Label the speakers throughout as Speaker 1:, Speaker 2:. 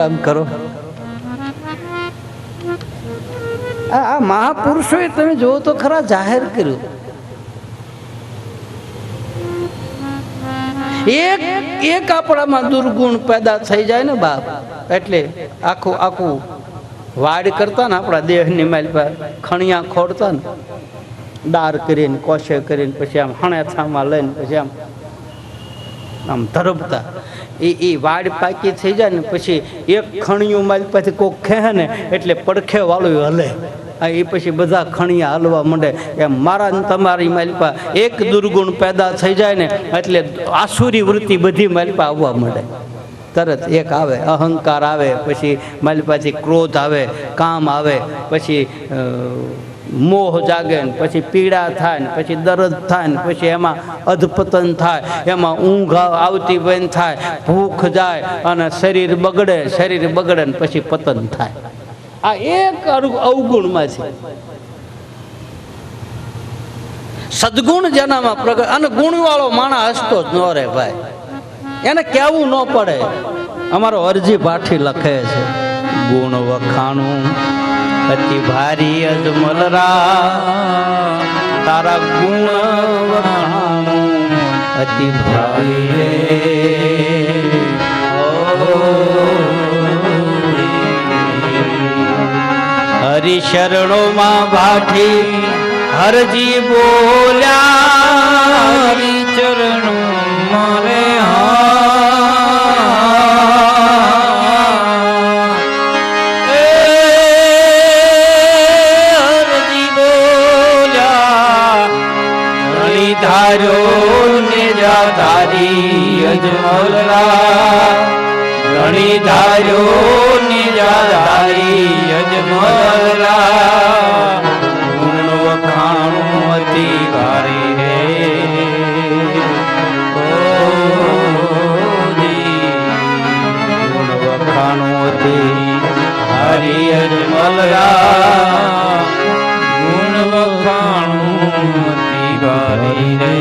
Speaker 1: કામ કરો. આ મહાપુરુષોએ તમે જોવો તો ખરા જાહેર કર્યું. એક આપણામાં દુર્ગુણ પેદા થઈ જાય ને બાપ, એટલે આખું વાડ કરતા ને આપણા દેહની માલ પર ખણિયા ખોડતા ને દાર કરીને કોશે કરીને પછી આમ હણેથામાં લઈને પછી આમ ધરબતા એ વાડ પાકી થઈ જાય ને પછી એક ખણિયું માલ પાછી કોક ખેહે ને એટલે પડખે વાળું હલે. એ પછી બધા ખણિયા હલવા માંડે. એમ મારા ને તમારી માલપા એક દુર્ગુણ પેદા થઈ જાય ને એટલે આસુરી વૃત્તિ બધી માલપા આવવા માંડે. તરત એક આવે અહંકાર આવે, પછી માલપાથી ક્રોધ આવે, કામ આવે, પછી મોહ જાગે ને પછી પીડા થાય ને પછી દર્દ થાય ને પછી એમાં અધપતન થાય, એમાં ઊંઘ આવતી બંધ થાય, ભૂખ જાય અને શરીર બગડે ને પછી પતન થાય. આ એક અવગુણમાં છે. સદગુણ જેનામાં પ્રગટ, અને ગુણવાળો માણસ હસતો જ ન રહે ભાઈ, એને કહેવું ન પડે. અમારો અરજી પાઠી લખે છે, ગુણ વખાણું અતિ ભારી અજમલરા, તારા ગુણ વખાણું અતિ ભારી. હરિ શરણોમાં ભાઠી હરજી બોલ્યા, હરિ ચરણો મારે હરજી બોલ્યા, ધાર્યો નિજાધારી અજમલરા, ઘણી ધાર્યો નિજાધારી અજમલરા, ગુણ વખાણું અતિ ભારી રે. ગુણ વખાણું અતિ ભારી અજમલરા, ગુણ વખાણું અતિ ભારી રે.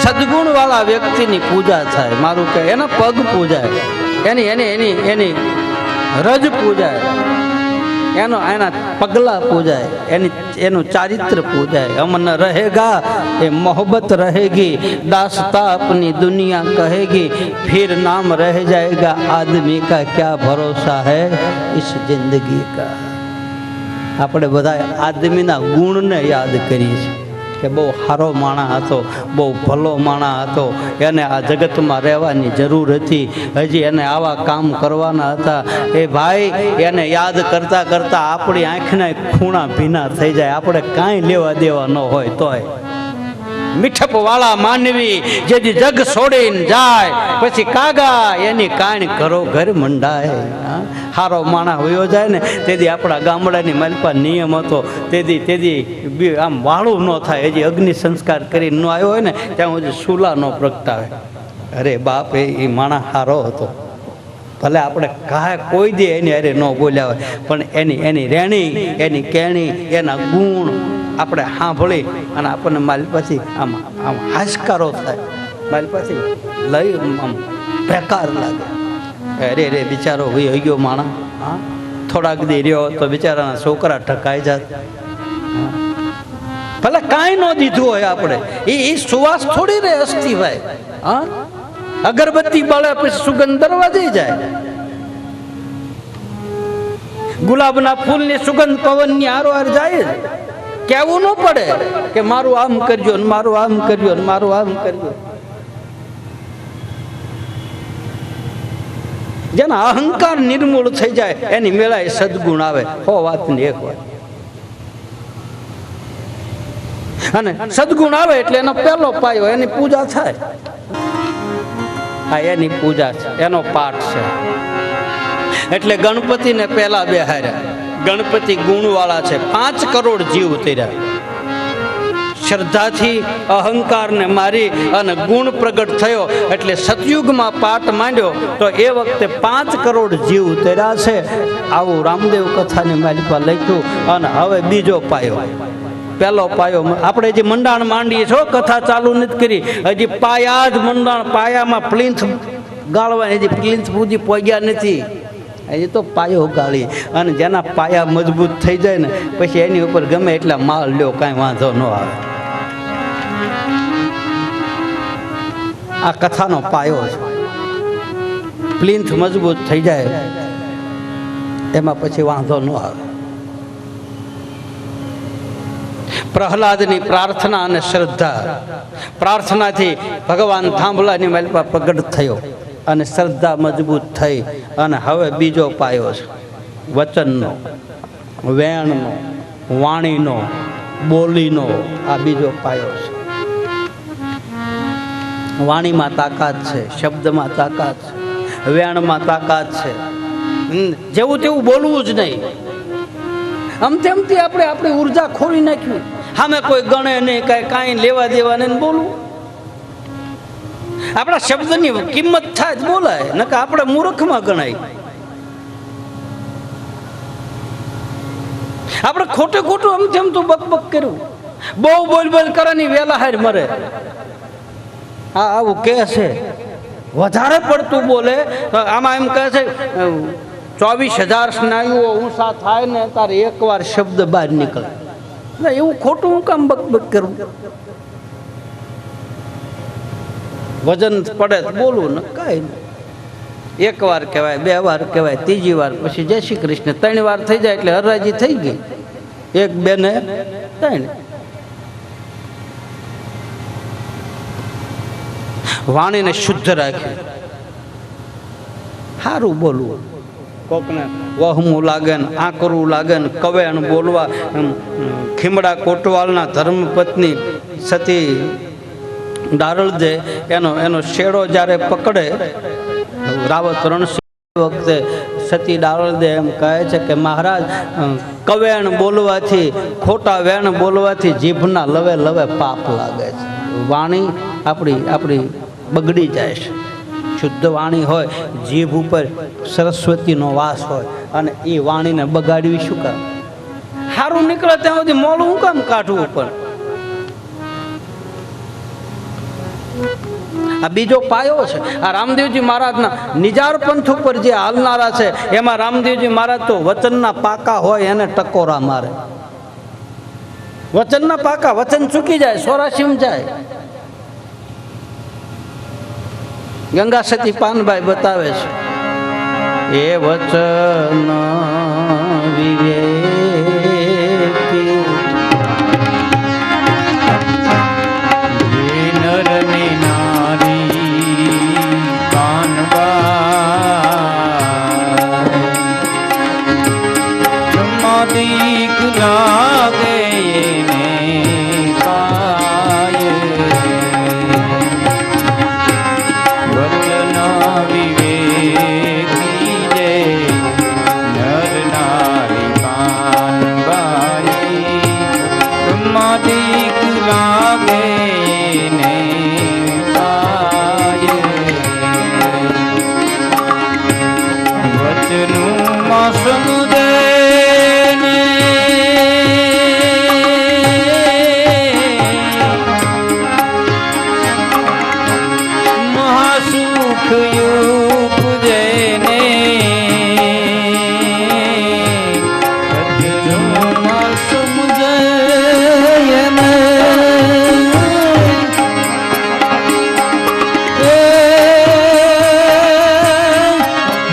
Speaker 1: સદગુણ વાળા વ્યક્તિની પૂજા થાય. મારું કે એના પગ પૂજાય, એની રજ પૂજાય, એના પગલા પૂજાય, એનું ચારિત્ર પૂજાય. અમન રહેગા એ મોહબ્બત રહેગી, દાસતા अपनी दुनिया कहेगी, फिर नाम रह जाएगा आदमी का क्या भरोसा है इस जिंदगी का. આપણે બધા આદમીના ગુણને યાદ કરીએ છીએ કે બહુ સારો માણસ હતો, બહુ ભલો માણસ હતો, એને આ જગતમાં રહેવાની જરૂર હતી, હજી એને આવા કામ કરવાના હતા. એ ભાઈ એને યાદ કરતાં કરતાં આપણી આંખના ખૂણા ભીના થઈ જાય. આપણે કાંઈ લેવા દેવા ન હોય તોય મીઠપ વાળા માનવી જેથી જગ છોડીને જાય પછી કાગા એની કાણ ઘરો ઘર મંડાય. હારો માણસ વયો જાય ને તેથી આપણા ગામડાની માલપા નિયમ હતો, તેથી આમ વાળું ન થાય. હજી અગ્નિ સંસ્કાર કરીને ન આવ્યો હોય ને ત્યાં હજી સુલા ન પ્રગટાવે. અરે બાપ, એ માણસ હારો હતો. ભલે આપણે કોઈ દે એની અરે ન બોલ્યા હોય, પણ એની રેણી, એની કેણી, એના ગુણ આપણે સાંભળી અને આપણને મારી પાછી આમ હાશકારો થાય, મારી પાછી લઈ આમ બેકાર લાગે. અરે રે બિચારો ભાઈ ગયો માણસ. હા, થોડાક દી રહ્યો તો બિચારાના છોકરા ઠકાઈ જાત. ભલે કાંઈ ન દીધું હોય આપણે, એ સુવાસ થોડી રે હસતી ભાઈ. હા, અગરબત્તી બળે પછી સુગંધ દરવાજે જાય. ગુલાબના ફૂલની સુગંધ પવનની હારોહાર જાય જ. કહેવું ન પડે કે મારું આમ કરજો ને મારું આમ કરજો ને મારું આમ કરજો. જેના અહંકાર નિર્મૂળ થઈ જાય એની મેળાએ સદગુણ આવે. હો વાતની એક વાત. અને સદગુણ આવે એટલે એનો પહેલો પાયો એની પૂજા થાય. આ એની પૂજા છે, એનો પાઠ છે. એટલે ગણપતિને પહેલા બેહાર્યા. ગણપતિ ગુણવાળા છે. 5 કરોડ જીવ ઉતર્યા. શ્રદ્ધાથી અહંકારને મારી અને ગુણ પ્રગટ થયો એટલે સતયુગમાં પાઠ માંડ્યો તો એ વખતે 5 કરોડ જીવ ઉતર્યા છે. આવું રામદેવ કથાની માલિકા લખ્યું. અને હવે બીજો પાયો પહેલો પાયો આપણે જે મંડાણ માંડીએ છો, કથા ચાલુ નથી કરી હજી, પાયા જ મંડાણ, પાયામાં પ્લિન્થ ગાળવાની, હજી પ્લિન્થ સુધી પહોંચ્યા નથી, હજી તો પાયો ગાળી. અને જેના પાયા મજબૂત થઈ જાય ને પછી એની ઉપર ગમે એટલા માલ લ્યો, કાંઈ વાંધો ન આવે. આ કથાનો પાયો છે. પ્લિન્થ મજબૂત થઈ જાય એમાં પછી વાંધો ન આવે. પ્રહલાદની પ્રાર્થના અને શ્રદ્ધા, પ્રાર્થનાથી ભગવાન થાંભલાની માલિપા પ્રગટ થયો અને શ્રદ્ધા મજબૂત થઈ. અને હવે બીજો પાયો છે વચનનો, વેણનો, વાણીનો, બોલીનો. આ બીજો પાયો છે. વાણીમાં તાકાત છે, શબ્દમાં તાકાત છે, વેણમાં તાકાત છે. જેવું તેવું બોલવું જ નહીં. આમ તેમથી આપણે આપણી ઉર્જા ખોરી નાખ્યું. સામે કોઈ ગણે નહીં, કાંઈ લેવા દેવા નહીં, બોલવું. આપણા શબ્દની કિંમત થાય જ બોલાય, નકર આપણે મૂર્ખમાં ગણાય. આપણે ખોટે ખોટું આમ તેમ તો બકબક કર્યું, બહુ બોલ બોલ કરવાની વેલા હાર મરે. હા, આવું કે છે. વધારે પડતું બોલે આમાં એમ કહે છે 24,000 સ્નાયુઓ ઊંચા થાય ને તારે એકવાર શબ્દ બહાર નીકળે. એવું ખોટું હું કામ બકબક કરું? વજન પડે તો બોલવું ને, કઈ એક વાર કહેવાય, 2 વાર કહેવાય, 3જી વાર પછી જય શ્રી કૃષ્ણ, 3 વાર થઈ જાય એટલે હરાજી થઈ ગઈ. 1, 2 ને 3. વાણીને શુદ્ધ રાખી, સારું બોલવું. કોકને વહમું લાગે ને, આકરું લાગે ને, કવેણ બોલવા. ખીમડા કોટવાલના ધર્મપત્ની સતી ડારળદે એનો શેડો જ્યારે પકડે, રાવત રણસિંહ વખતે સતી ડારળદે એમ કહે છે કે મહારાજ, કવેણ બોલવાથી, ખોટા વેણ બોલવાથી જીભના લવે લવે પાપ લાગે છે. વાણી આપણી બગડી જાય છે. શુદ્ધ વાણી હોય, જીભ ઉપર સરસ્વતીનો વાસ હોય, અને એ વાણીને બગાડવી શું કામ? સારું નીકળે ત્યાં સુધી મોડું હું કામ કાઢવું? પણ આ બીજો પાયો છે. આ રામદેવજી મહારાજના નિજાર પંથ ઉપર જે હાલનારા છે એમાં રામદેવજી મહારાજ તો વચનના પાકા હોય એને ટકોરા મારે. વચનના પાકા, વચન ચૂકી જાય 84 જાય. ગંગા સતી પાનભાઈ બતાવે છે, એ વચન વિવેકી નરની નારી પાનભાઈ માદિક લાગે ને પાય.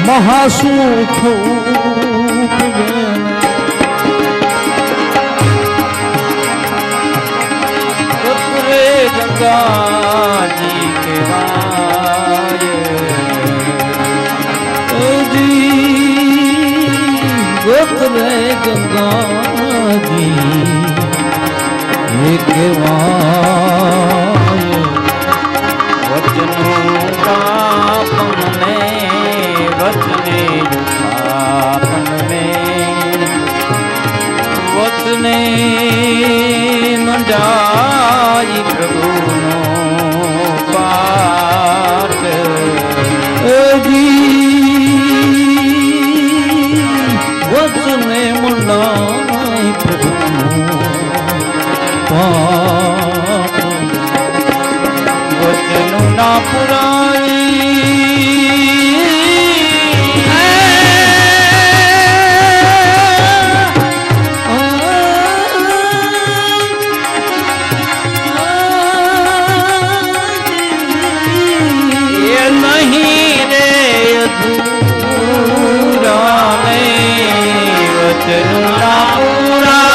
Speaker 2: મહાસુખ ગંગાજી કેવાય, ગોતરે ગંગાજી કેવાય. વચનું કાપને વચને આપને વચને મંડાઈ પ્રભુનો પાઠ. વચને મંડાઈ પ્રભુનો વચનું ના પુરાય નહીં રે અધૂરા ને વચનું ના પુરાય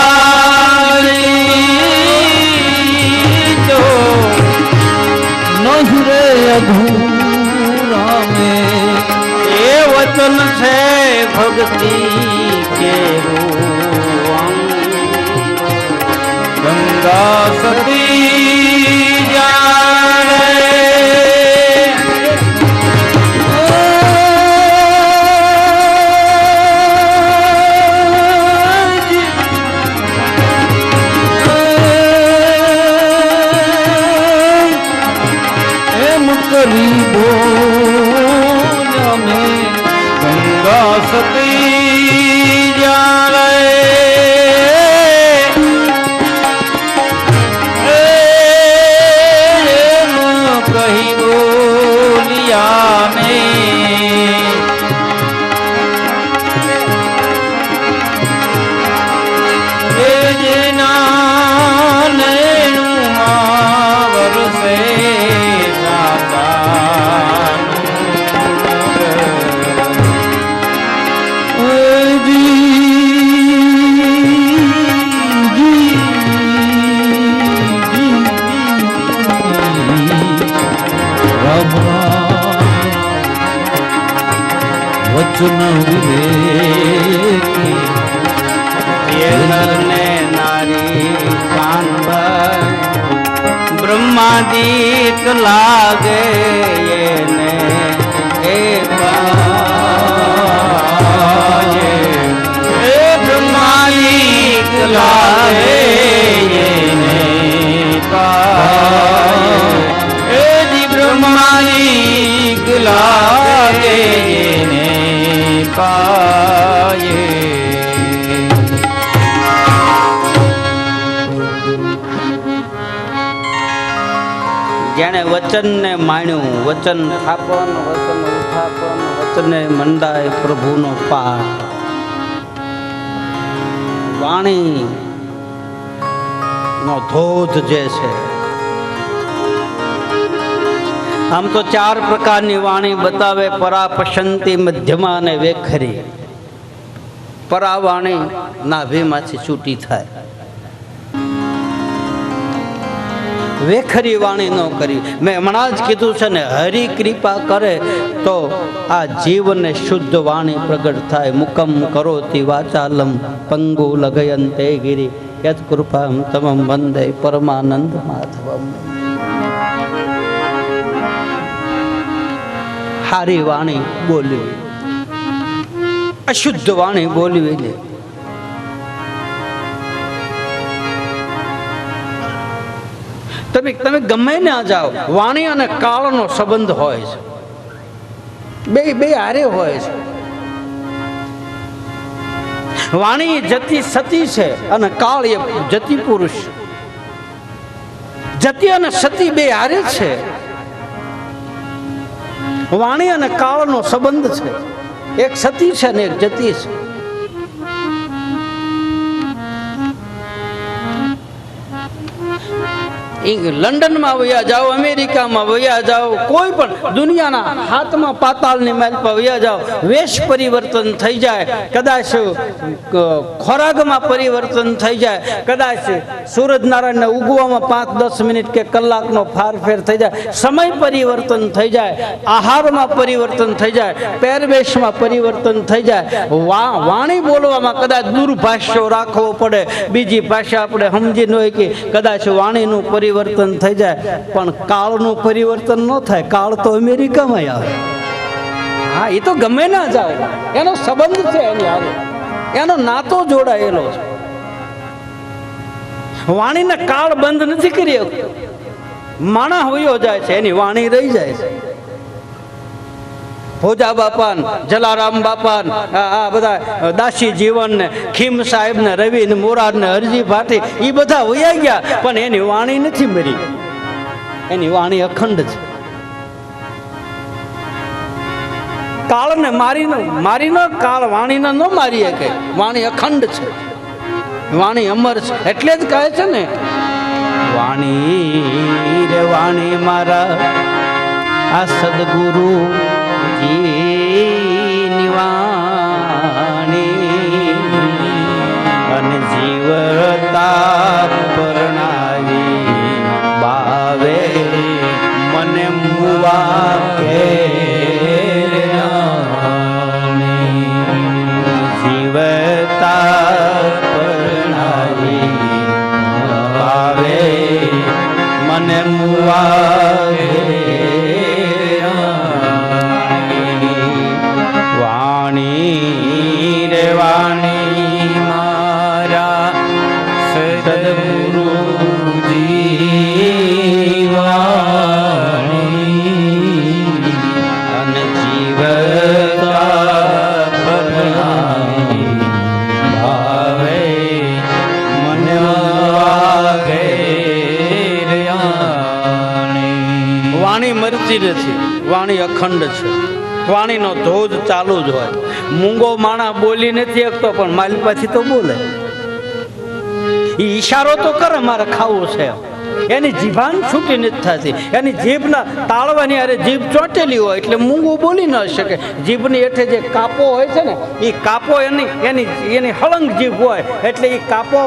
Speaker 2: તો
Speaker 1: નહીં રે અધૂરા મેં
Speaker 2: એ વચન છે ભક્તિ કેરું ગંગા સતી જાણે
Speaker 1: કરી બોલ્યા મેં
Speaker 2: ગંગા સતી જાણે એમ કહી બોલ્યા મેં એ જેના નૈણુમાં વરસે
Speaker 1: વચન વિવેકી
Speaker 2: એ નર ને નારી કાનભાઈ બ્રહ્માદિક લાગે એને એ પાયે એ બ્રહ્માદિક લાગે એને પાયે એ જી બ્રહ્માદિક લાગે એને પાયે
Speaker 1: જેણે વચનને માણ્યું, વચન સ્થાપન, વચન ઉત્થાપન, વચને મંડાય પ્રભુનો પાઠ. વાણી નો ધોધ જે છે, આમ તો 4 પ્રકારની વાણી બતાવે: પરા, પશંતી, મધ્યમા અને વેખરી. પરા વાણી નાભીમાંથી છૂટી થાય, વેખરી વાણી ન કરી. મેં હમણાં જ કીધું છે ને, હરિ કૃપા કરે તો આ જીવને શુદ્ધ વાણી પ્રગટ થાય. મુકમ કરોતિ વાચાલમ પંગુ લગયંતે ગિરી યત કૃપામ તમમ વંદે પરમાનંદ માધવમ. હારી વાણી બોલવી, અશુદ્ધ વાણી બોલવી નહીં. તમે ગમે ના જાઓ, વાણી અને કાળનો સંબંધ હોય છે, બે હારે હોય છે. વાણી જતી સતી છે અને કાળ એ જતી પુરુષ. જતી અને સતી બે હારે છે. વાણી અને કાળનો સંબંધ છે. એક સતી છે ને એક જતી છે. લંડનમાં વયા જાઓ, અમેરિકામાં વયા જાઓ, કોઈ પણ દુનિયાના હાથમાં પાતાળની મહેલ પર વયા જાઓ, વેશ પરિવર્તન થઈ જાય, કદાચ ખોરાકમાં પરિવર્તન થઈ જાય, કદાચ સૂરજનારાયણને ઉગવામાં 5-10 મિનિટ કે કલાકનો ફારફેર થઈ જાય, સમય પરિવર્તન થઈ જાય, આહારમાં પરિવર્તન થઈ જાય, પહેરવેશમાં પરિવર્તન થઈ જાય, વાણી બોલવામાં કદાચ દુર્ભાષ્યો રાખવો પડે, બીજી ભાષા આપણે સમજી ન હોય કે કદાચ વાણીનું પરિવર્તન થઈ જાય, પણ કાળનું પરિવર્તન ન થાય. કાળ તો અમેરિકામાં આવે. હા, એ તો ગમે ના જાઓ, એનો સંબંધ છે, એની હારે એનો નાતો જોડાયેલો છે. વાણીને કાળ બંધ નથી કરી શકતો. માણા હોયો જાય છે, એની વાણી રહી જાય છે. ભોજા બાપાન, જલારામ બાપાન, આ બધા દાસી જીવન ને ખીમ સાહેબ ને રવિ ને મોરાર ને હરજી ભાટી, એ બધા વયા ગયા, પણ એની વાણી નથી મરી. એની વાણી અખંડ છે. કાળને મારીને કાળ વાણીને ન મારી શકે. વાણી અખંડ છે, વાણી અમર છે. એટલે જ કહે છે ને, વાણી રે વાણી મારા આ સદગુરુ વાણી અને જીવતા પરણાવી બાવે મને મુવા જીવતા પરણાવી બાવે મને મુવા વાણી રે વાણી મારા સદગુરુજી વાણી અને જીવતા પરણાવી ભાવે મને વાગે વાણી મરતી નથી, વાણી અખંડ છે. વાણીનો ધોધ ચાલુ જ હોય. મૂંગો માણા બોલી નથી શકતો પણ માલપાથી તો બોલે. એ ઈશારો તો કરે મારે ખાવું છે, એની જીભાન છૂટી નથી થતી. એની જીભના તાળવાની અરે જીભ ચોટેલી હોય એટલે મૂંગું બોલી ન શકે. જીભની હેઠે જે કાપો હોય છે ને, એ કાપો એની હળંગ જીભ હોય એટલે એ કાપો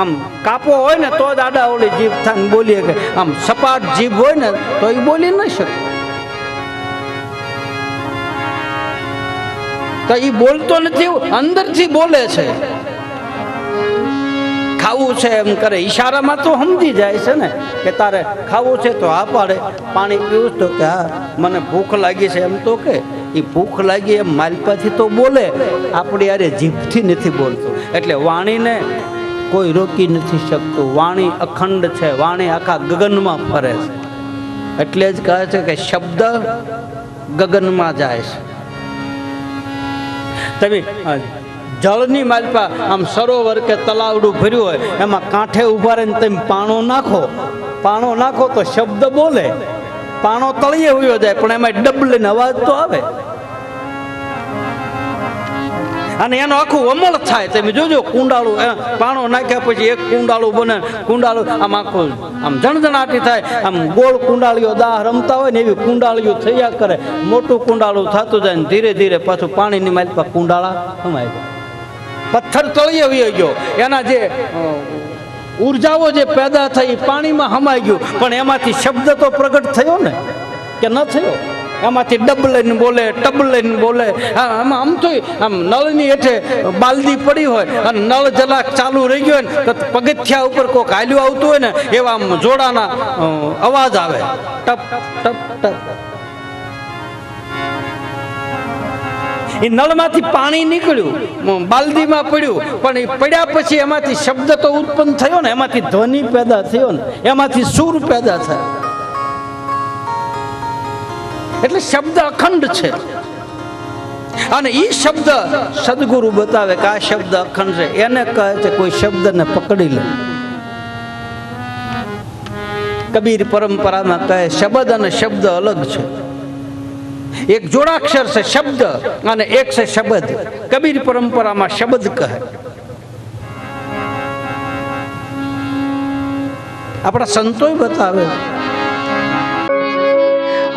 Speaker 1: આમ કાપો હોય ને તો જ આડા ઓલી જીભ થાય બોલીએ. કે આમ સપાટ જીભ હોય ને તો એ બોલી ન શકે. તો એ બોલતો નથી, અંદરથી બોલે છે. ખાવું છે એમ કરે, ઈશારામાં તો સમજી જાય છે ને કે તારે ખાવું છે તો હા પાડે. પાણી પીવું તો કે હા મને ભૂખ લાગી છે એમ તો કે. એ ભૂખ લાગી એમ માલપાથી તો બોલે, આપણી અરે જીભથી નથી બોલતો. એટલે વાણીને કોઈ રોકી નથી શકતું. વાણી અખંડ છે, વાણી આખા ગગનમાં ફરે છે. એટલે જ કહે છે કે શબ્દ ગગનમાં જાય છે. તમે જળની માલપા આમ સરોવર કે તલાવડું ભર્યું હોય, એમાં કાંઠે ઉભા રહીને તમે પાણો નાખો તો શબ્દ બોલે. પાણો તળિયે ઉયો જાય પણ એમાં ડબલીને અવાજ તો આવે અને એનો આખું અમળ થાય. તમે જોજો કુંડાળું પાણો નાખ્યા પછી એક કુંડાળું બને. કુંડાળું આમ આખું આમ જણજણાટી થાય. આમ ગોળ કુંડાળીઓ દાહ રમતા હોય ને એવી કુંડાળીઓ થયા કરે. મોટું કુંડાળું થતું જાય ને ધીરે ધીરે પાછું પાણીની માલપા કુંડાળા સમાય જાય. પથ્થર તળિયે વયો ગયો, એના જે ઉર્જાઓ જે પેદા થઈ પાણીમાં હમાઈ ગયું, પણ એમાંથી શબ્દ તો પ્રગટ થયો ને કે ન થયો? એમાંથી ડબ લઈને બોલે, ટબ લઈને બોલે. આમ તો આમ નળની હેઠે બાલદી પડી હોય અને નળ જરાક ચાલુ રહી ગયો ને તો પગથિયા ઉપર કોઈક હાલ્યું આવતું હોય ને એવા આમ જોડાના અવાજ આવે, ટપ ટપ ટપ. એ નળમાંથી પાણી નીકળ્યું, બાલદીમાં પડ્યું, પણ એ પડ્યા પછી એમાંથી શબ્દ તો ઉત્પન્ન થયો ને, એમાંથી ધ્વનિ પેદા થયો ને, એમાંથી સુર પેદા થયા. એટલે શબ્દ અખંડ છે. અને એ શબ્દ સદગુરુ બતાવે કે આ શબ્દ અખંડ છે. એને કહે છે કોઈ શબ્દને પકડી લે. કબીર પરંપરામાં કહે શબ્દ અને શબ્દ અલગ છે. એક જોડાક્ષર છે શબ્દ અને એક છે શબ્દ. કબીર પરંપરામાં શબ્દ કહે. આપણા સંતોય બતાવે.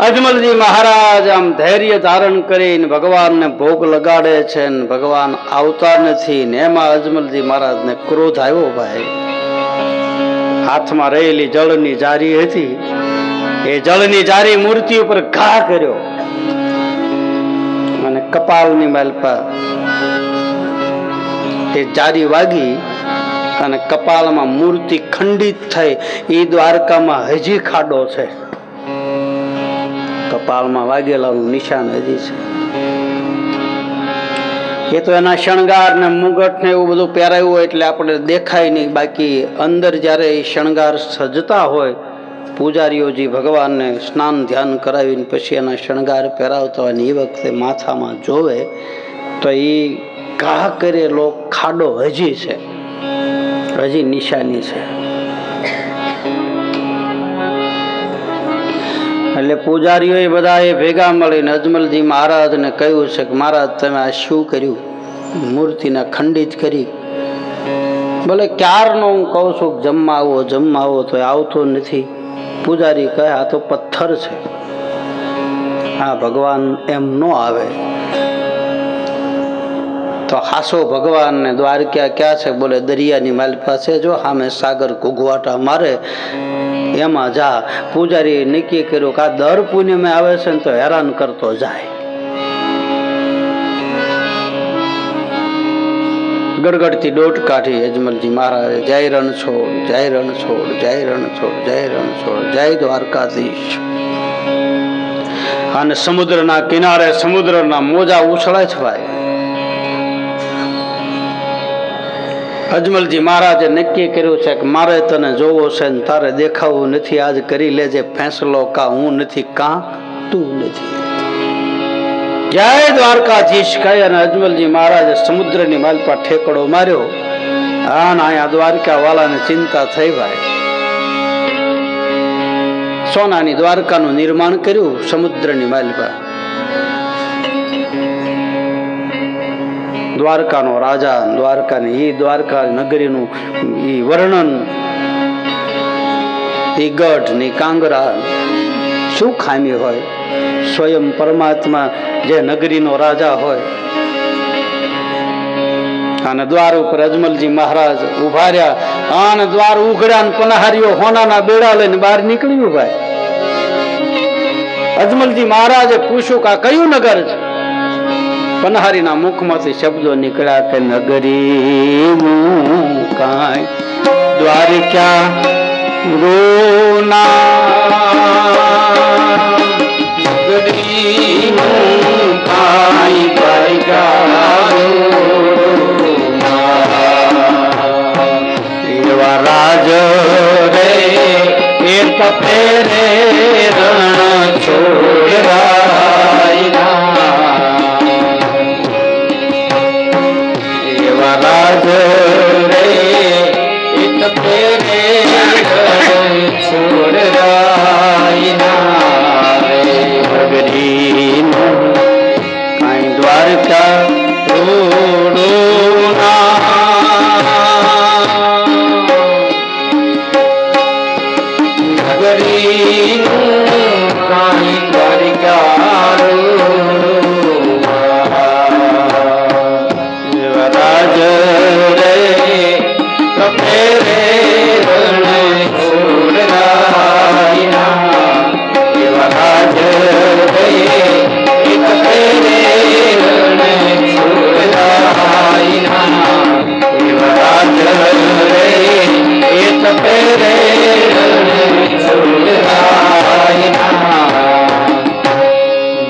Speaker 1: અજમલજી મહારાજ આમ ધૈર્ય ધારણ કરીને ભગવાનને ભોગ લગાડે છે ને ભગવાન આવતા નથી ને એમાં અજમલજી મહારાજને ક્રોધ આવ્યો. ભાઈ હાથમાં રહેલી જળની જારી હતી, એ જળની જારી મૂર્તિ ઉપર ઘા કર્યો અને કપાળની માલપા એ જારી વાગી અને કપાળમાં મૂર્તિ ખંડિત થઈ. એ દ્વારકામાં હજી ખાડો છે, કપાળમાં વાગેલાનું નિશાન હજી છે. એ તો એના શણગાર ને મુગટ ને એવું બધું પહેરાયું હોય એટલે આપણે દેખાય નહીં. બાકી અંદર જ્યારે એ શણગાર સજતા હોય, પૂજારીઓજી ભગવાનને સ્નાન ધ્યાન કરાવીને પછી એના શણગાર પહેરાવતા હોય ને એ વખતે માથામાં જોવે તો એ ઘા કરેલો ખાડો હજી છે, હજી નિશાની છે. એટલે પૂજારીઓએ બધાએ ભેગા મળીને અજમલજી મહારાજને કહ્યું છે કે મહારાજ તમે આ શું કર્યું, મૂર્તિને ખંડિત કરી. ભલે ક્યારનો હું કહું છું કે જમવા આવો તો આવતો નથી. પૂજારી કહે આ તો પથ્થર છે, આ ભગવાન એમ ન આવે. તો હાસો ભગવાન ને દ્વારકા ક્યાં છે? બોલે દરિયાની માલ પાસે જો સામે સાગર ઘૂઘવાટા મારે એમાં જા. પૂજારી નક્કી કર્યું કે આ દર પૂનમે આવે છે ને તો હેરાન કરતો જાય. ગડગડતી દોટ કાઢી અજમલજી મહારાજે જય રણછોડ, જય રણછોડ, જય રણછોડ, જય રણછોડ, જય દ્વારકાધીશ. અને સમુદ્રના કિનારે સમુદ્રના મોજા ઉછળે છે ભાઈ. અજમલજી મહારાજે નક્કી કર્યું છે કે મારે તને જોવો છે ને તારે દેખાવું નથી. આજ કરી લેજે ફેંસલો, કા હું નથી કા તું નથી. જય દ્વારકાધીશ કહે અને અજમલજી મહારાજે સમુદ્રની માલ પર ઠેકડો માર્યો. હા ના અહીંયા દ્વારકા વાળાને ચિંતા થઈ ભાઈ. સોનાની દ્વારકાનું નિર્માણ કર્યું સમુદ્રની માલ પર. દ્વારકાનો રાજા, દ્વારકાની ઈ દ્વારકા નગરીનું ઈ વર્ણન, ઈ ગઢ ની કાંગરા શું ખામી હોય? સ્વયં પરમાત્મા જે નગરીનો રાજા હોય. અને દ્વાર ઉપર અજમલજી મહારાજ ઉભા રહ્યા અને દ્વાર ઉઘડ્યા ને પનહારીઓ હોનાના બેડા લઈને બહાર નીકળ્યું ભાઈ. અજમલજી મહારાજે પૂછ્યું કે આ કયું નગર છે? પનહારીના મુખમાંથી શબ્દો નીકળ્યા કે નગરી કાંઈ દ્વારિકા રોના, નગરી કાંઈ દ્વારિકા એવા રાજ રે એ તપે રે રણ છોડરાય. રાજ રે એક પેરે છોડ રાયરી કાંઈ દ્વારકા રોડો નગરી કાંઈ દ્વારિકા રાજ રે કપે રે રણ છોડરાયના. એવા રાજ રે કપે રે રણ છોડરાયના. એવા રાજ રે કપે રે રણ છોડરાયના.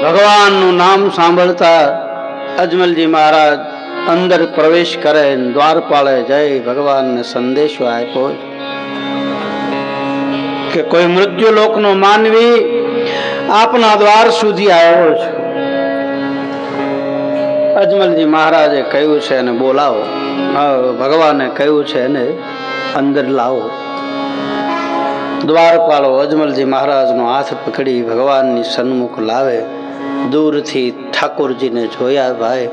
Speaker 1: ભગવાનનું નામ સાંભળતા અજમલજી મહારાજ અંદર પ્રવેશ કરે. દ્વારપાળે જય ભગવાનને સંદેશો આપ્યો કે કોઈ મૃત્યુ લોકનો માનવી આપના દ્વાર સુધી આવ્યો છે. અજમલજી મહારાજે કહ્યું છે એને બોલાવો. ભગવાને કહ્યું છે એને અંદર લાવો. દ્વારપાળો અજમલજી મહારાજનો હાથ પકડી ભગવાનની સન્મુખ લાવે. દૂરથી ઠાકોરજીને જોયા ભાઈ.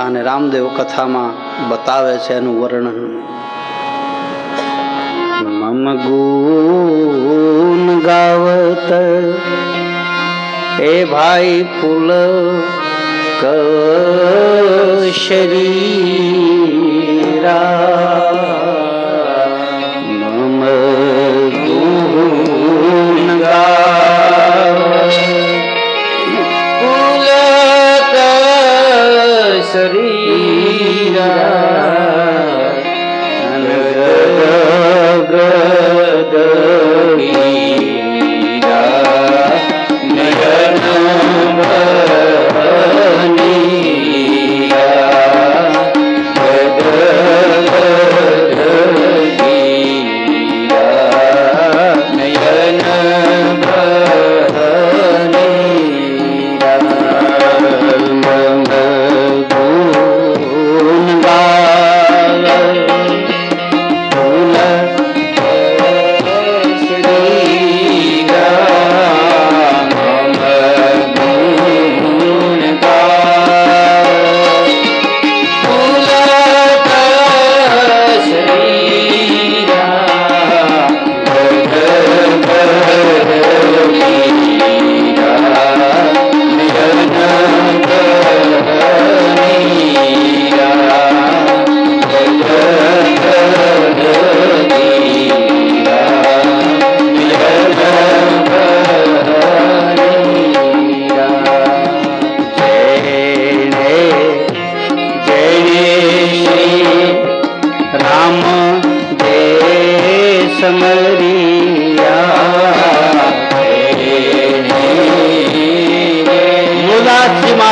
Speaker 1: અને રામદેવ કથામાં બતાવે છે એનું વર્ણન. મમ ગુણ ગાવત એ ભાઈ ફૂલ શરીરા. મમ ગુણ ગાવત ફૂલ શરીરા.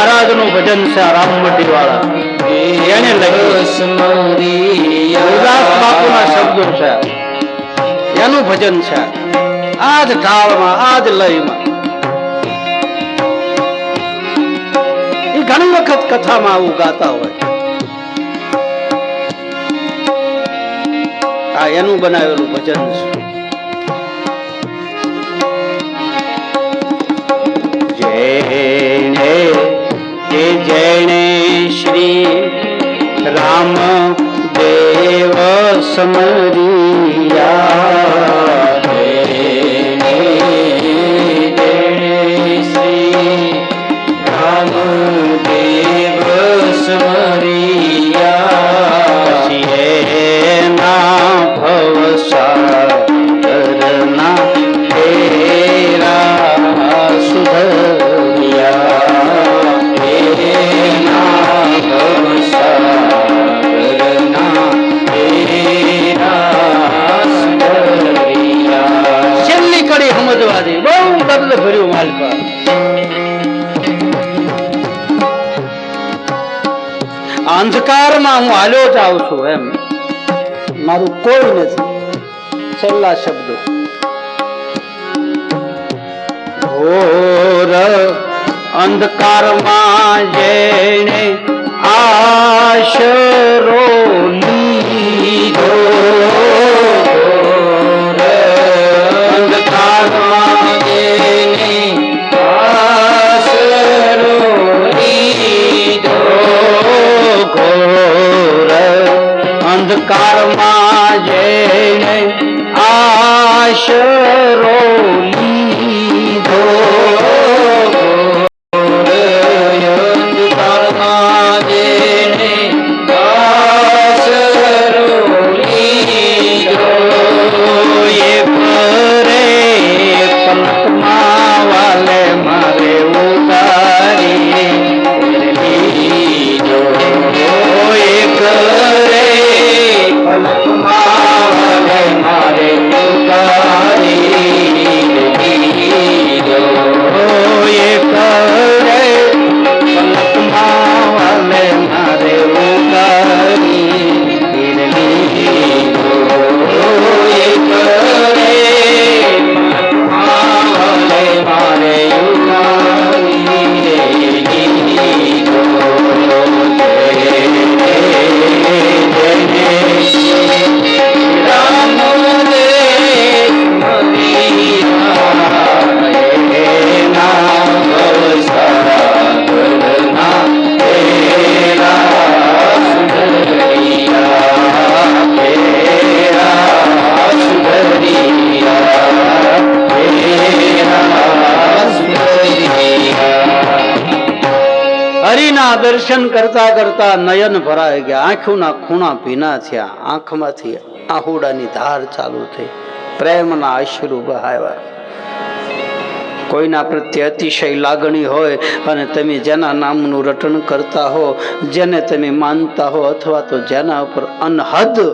Speaker 1: મહારાજનું ભજન છે આ રામવટી વાળા એને લખ્યું ગુરુદાસ બાપુના શબ્દો છે એનું ભજન છે આ જ ઢાળમાં આ જ લયમાં એ ઘણી વખત કથામાં આવું ગાતા હોય આ એનું બનાવેલું ભજન છે જેણે શ્રી રામ દેવ સમરિયા શ્રી રામ દેવ સમરિયા એના ભવસાગરના તેરા સુધરિયા બહુ દર્દ ભર્યું માલપા અંધકારમાં હું હાલ્યો જાઉં છું એમ મારું કોઈ નથી છેલ્લા શબ્દો ઘોર અંધકારમાં જેણે આશરો લીધો અંધકારમાં જેણે આશરો લીધો અંધકારમાં જેણે આશરો લીધો એ પરે પલકમાં વાલે મારે ઉતારી લીધો એ કરે મારે પુકારી લીધો એ કરે પલકમાં વાલે મારે ઉતારી લીધો એ કરે પલકમાં વાલે મારે ઉતારી લીધો હરિના દર્શન કરતા કરતા નયન ભરાઈ ગયા આંખોના ખૂણા ભીના થયા આંખમાંથી આહુડાની ધાર ચાલુ થઈ પ્રેમના અશ્રુ બહાવ્યા કોઈના પ્રત્યે અતિશય લાગણી હોય અને તમે જેના નામનું રટણ કરતા હો જેને તમે માનતા હો અથવા તો જેના ઉપર અનહદ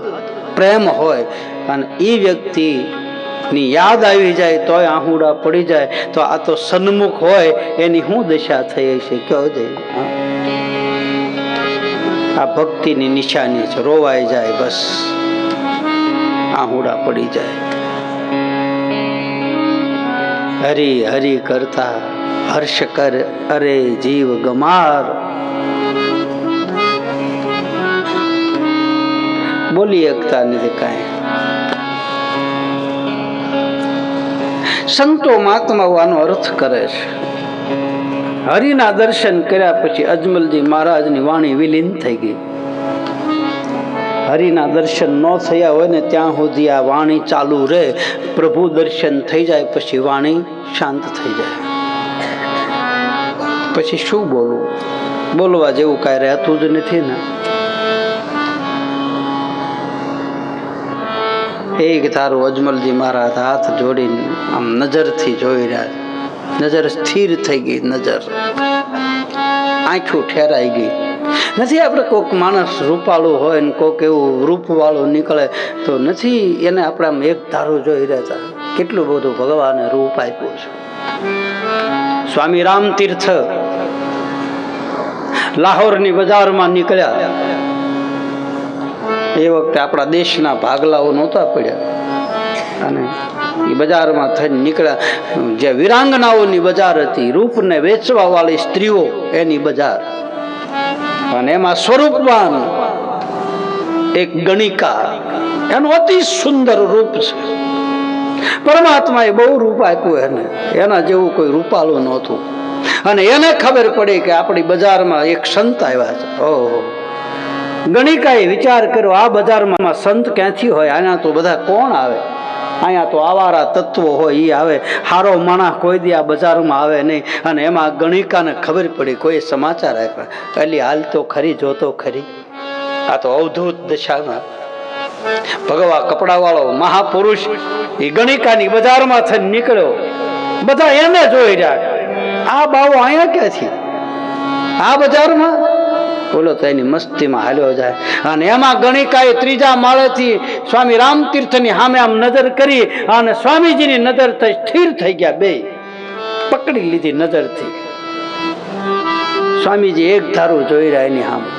Speaker 1: પ્રેમ હોય અને એ વ્યક્તિ ની યાદ આવી જાય તોય આહુડા પડી જાય તો આ તો સન્મુખ હોય એની શું દશા થઈ હશે કહો જઈ આ ભક્તિની નિશાની છે રોવાઈ જાય બસ આહુડા પડી જાય હરી હરી કરતા હર્ષ કર અરે જીવ ગમાર બોલી એકતા નથી કાંઈ સંતો મહાત્માઓ આનો અર્થ કરે છે હરિના દર્શન કર્યા પછી અજમલજી મહારાજની વાણી વિલીન થઈ ગઈ હરિના દર્શન ન થયા હોય ને ત્યાં સુધી આ વાણી ચાલુ રહે પ્રભુ દર્શન થઈ જાય પછી વાણી શાંત થઈ જાય પછી શું બોલવું બોલવા જેવું કાંઈ રહેતું જ નથી ને એક ધારું અજમલજી મહારાજ હાથ જોડીને આમ નજરથી જોઈ રહ્યા નજર સ્થિર થઈ ગઈ નજર આંખો ઠેરાઈ ગઈ નથી આપણે કોઈક માણસ રૂપાળું હોય ને કોઈક એવું રૂપવાળું નીકળે તો નથી એને આપણે આમ એક ધારું જોઈ રહેતા કેટલું બધું ભગવાને રૂપ આપ્યું છે સ્વામી રામ તીર્થ લાહોરની બજારમાં નીકળ્યા એ વખતે આપણા દેશના ભાગલાઓ નહોતા પડ્યા અને એ બજારમાં થઈને નીકળ્યા. જે વિરાંગનાઓની બજાર હતી, રૂપને વેચવા વાળી સ્ત્રીઓ એની બજાર, અને એમાં સ્વરૂપવાન એક ગણિકા, એનું અતિ સુંદર રૂપ છે. પરમાત્માએ બહુ રૂપ આપ્યું એને, એના જેવું કોઈ રૂપાલું નહોતું. અને એને ખબર પડી કે આપણી બજારમાં એક સંત આવ્યા છે. ઓહો, ગણિકાએ વિચાર કર્યો, આ બજારમાં સંત ક્યાંથી હોય? અહીંયા તો બધા કોણ આવે? અહીંયા તો આવારા તત્વો હોય એ આવે, હારો માણસ કોઈ દી આ બજારમાં આવે નહીં. અને એમાં ગણિકાને ખબર પડી, કોઈ સમાચાર આપ્યા, એટલે હાલ તો ખરી, જોતો ખરી, આ તો અવધૂત દશામાં ભગવા કપડા વાળો મહાપુરુષ એ ગણિકાની બજારમાં થઈને નીકળ્યો. બધા એને જોઈ રહ્યા, આ બાવો અહીંયા ક્યાંથી આ બજારમાં? બોલો તો એની મસ્તીમાં હાલ્યો જાય. અને એમાં ગણિકાએ ત્રીજા માળેથી સ્વામી રામતીર્થની સામે આમ નજર કરી, અને સ્વામીજીની નજર થઈ સ્થિર થઈ ગયા. બે પકડી લીધી નજરથી. સ્વામીજી એક ધારું જોઈ રહ્યા એની સામે.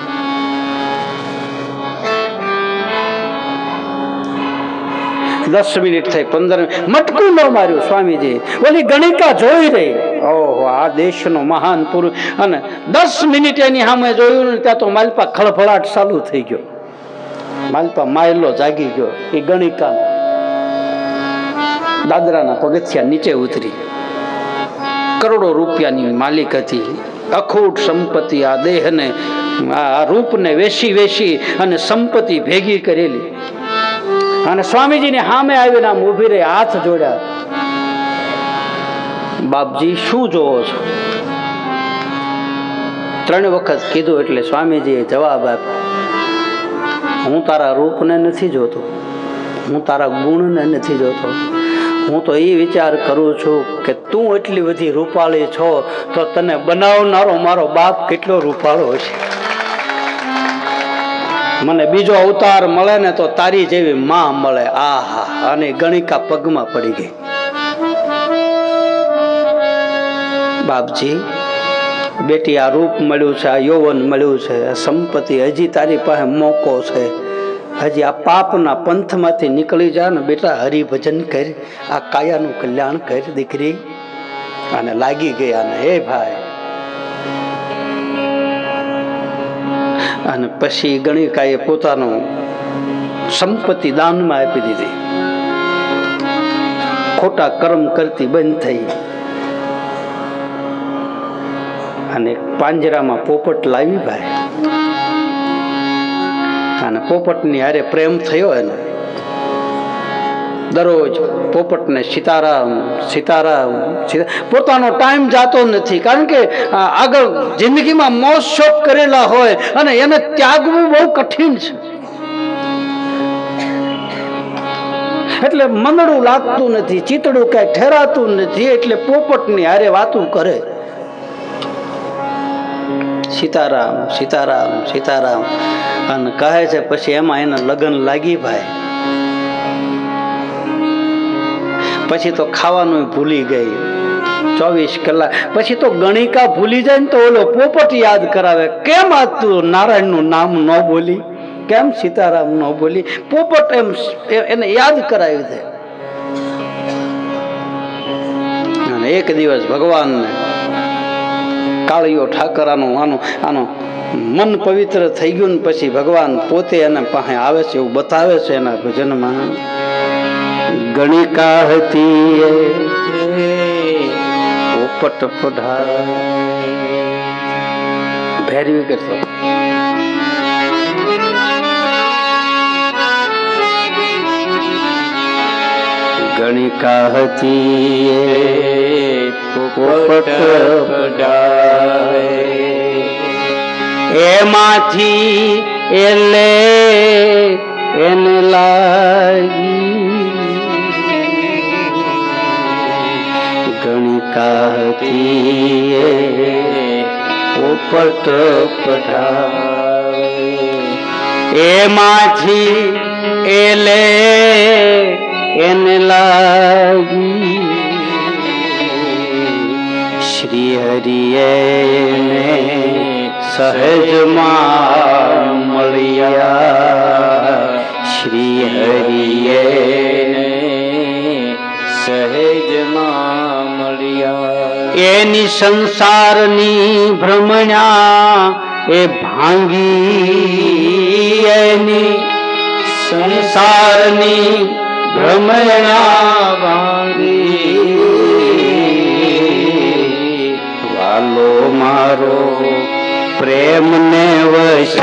Speaker 1: 10 મિનિટ થઈ, 15 મિનિટ, મટકું ન માર્યું સ્વામીજી. ઓલી ગણિકા જોઈ રહી, ઓહો, આ દેશનો મહાન પુરુષ. અને 10 મિનિટ એની સામે જોયું ને ત્યાં તો માલપા ખળભળાટ ચાલુ થઈ ગયો. માલપા માયલો જાગી ગયો. એ ગણિકા દાદરાના પગથિયા નીચે ઉતરી. કરોડો રૂપિયાની માલિક હતી, અખૂટ સંપત્તિ. આ દેહને, આ રૂપને વેચી વેચી અને સંપત્તિ ભેગી કરેલી. અને સ્વામીજીને સામે આવીને આમ ઉભી રહી, હાથ જોડ્યા. બાપજી શું જોવો છો? 3 વખત કીધું એટલે સ્વામીજીએ જવાબ આપ્યો, હું તારા રૂપને નથી જોતો, હું તારા ગુણને નથી જોતો. હું તો એ વિચાર કરું છું કે તું એટલી બધી રૂપાળી છો તો તને બનાવનારો મારો બાપ કેટલો રૂપાળો હશે. મને બીજો અવતાર મળે ને તો તારી જેવી માં મળે. આહા! અને ગણિકા પગમાં પડી ગઈ. બાપજી, બેટી, આ રૂપ મળ્યું છે, આ યૌવન મળ્યું છે, આ સંપત્તિ, હજી તારી પાસે મોકો છે. હજી આ પાપના પંથમાંથી નીકળી જા ને બેટા, હરિભજન કર, આ કાયાનું કલ્યાણ કર દીકરી. અને લાગી ગયા ને, હે ભાઈ. અને પછી ગણિકાએ પોતાનો સંપત્તિ દાનમાં આપી દીધી. ખોટા કર્મ કરતી બંધ થઈ. અને પાંજરામાં પોપટ લાવી ભાઈ. અને પોપટની હારે પ્રેમ થયો એને. દરરોજ પોપટને સીતારામ સીતારામ પોતાનો ટાઈમ જાતો નથી, કારણ કે આગળ જિંદગીમાં મોજ શોખ કરેલા હોય અને એને ત્યાગવું બહુ કઠિન છે. એટલે મનડું લાગતું નથી, ચિતડું કઈ ઠેરાતું નથી, એટલે પોપટની હારે વાતું કરે. સીતારામ સીતારામ સીતારામ અને કહે છે. પછી એમાં એના લગ્ન લાગી ભાઈ. પછી તો ખાવાનું ભૂલી ગઈ. 24 કલાક પછી તો ગણિકા ભૂલી જાય ને તો ઓલો પોપટ યાદ કરાવે, કેમ આ તું નારાયણનું નામ ન બોલી, કેમ સીતારામ ન બોલી? પોપટ એમ એને યાદ કરાવી દે. અને એક દિવસ ભગવાનને કાળિયો ઠાકર આનો મન પવિત્ર થઈ ગયું ને પછી ભગવાન પોતે એના પાસે આવે છે, એવું બતાવે છે એના ભજનમાં. ગણિકા હતી પોપટ પઢાય, ભેરવી કરતો. ગણિકા હતી પોપટ પઢાય, એમાંથી એટલે એને લાગી. ગણિકા હતી પોપટ પઢાય, એમાંથી એટલે એને લાગી. શ્રી હરિએ
Speaker 2: સહજમાં મળ્યા શ્રી હરિએ સહેજમાં મળ્યા એની સંસારની ભ્રમણા એ ભાંગી એની સંસારની ભ્રમણા ભાંગી વાલો મારો પ્રેમને વશ